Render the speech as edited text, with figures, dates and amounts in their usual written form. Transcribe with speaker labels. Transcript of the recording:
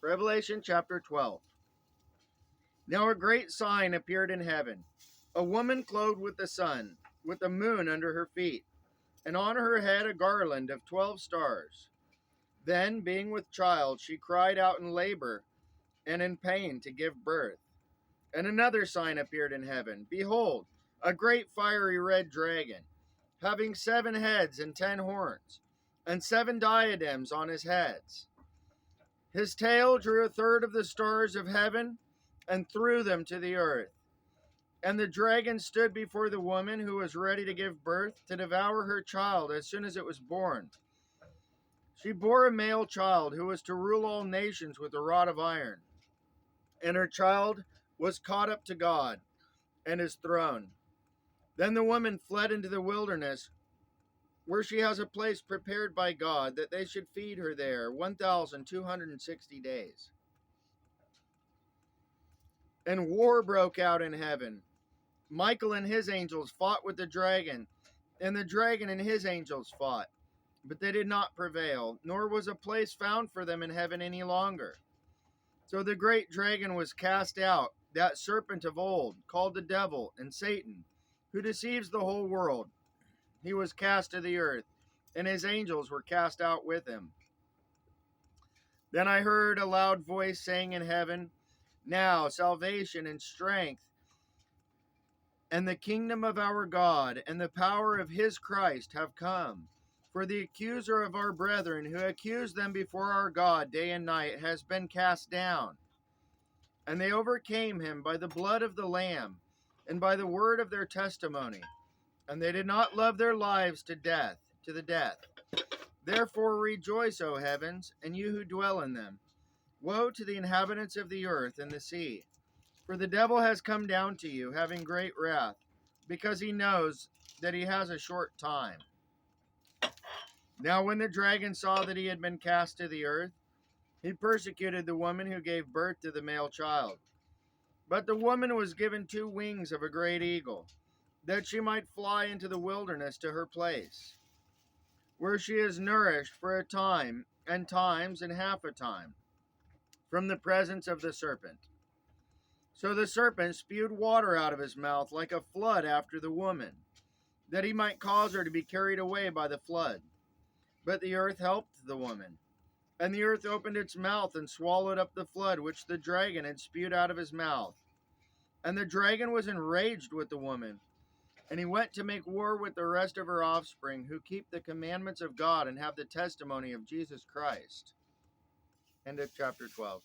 Speaker 1: Revelation chapter 12. Now a great sign appeared in heaven, a woman clothed with the sun, with the moon under her feet, and on her head a garland of 12 stars. Then, being with child, she cried out in labor and in pain to give birth. And another sign appeared in heaven. Behold, a great fiery red dragon, having 7 heads and 10 horns, and 7 diadems on his heads. His tail drew a third of the stars of heaven and threw them to the earth. And the dragon stood before the woman who was ready to give birth to devour her child as soon as it was born. She bore a male child who was to rule all nations with a rod of iron. And her child was caught up to God and his throne. Then the woman fled into the wilderness, where she has a place prepared by God, that they should feed her there 1,260 days. And war broke out in heaven. Michael and his angels fought with the dragon, and the dragon and his angels fought, but they did not prevail, nor was a place found for them in heaven any longer. So the great dragon was cast out, that serpent of old, called the devil and Satan, who deceives the whole world. He was cast to the earth, and his angels were cast out with him. Then I heard a loud voice saying in heaven, Now salvation and strength and the kingdom of our God and the power of his Christ have come. For the accuser of our brethren, who accused them before our God day and night, has been cast down. And they overcame him by the blood of the Lamb and by the word of their testimony. And they did not love their lives to the death. Therefore rejoice, O heavens, and you who dwell in them. Woe to the inhabitants of the earth and the sea. For the devil has come down to you, having great wrath, because he knows that he has a short time. Now when the dragon saw that he had been cast to the earth, he persecuted the woman who gave birth to the male child. But the woman was given 2 wings of a great eagle, that she might fly into the wilderness to her place, where she is nourished for a time, and times, and half a time, from the presence of the serpent. So the serpent spewed water out of his mouth like a flood after the woman, that he might cause her to be carried away by the flood. But the earth helped the woman, and the earth opened its mouth and swallowed up the flood which the dragon had spewed out of his mouth. And the dragon was enraged with the woman, and he went to make war with the rest of her offspring, who keep the commandments of God and have the testimony of Jesus Christ. End of chapter 12.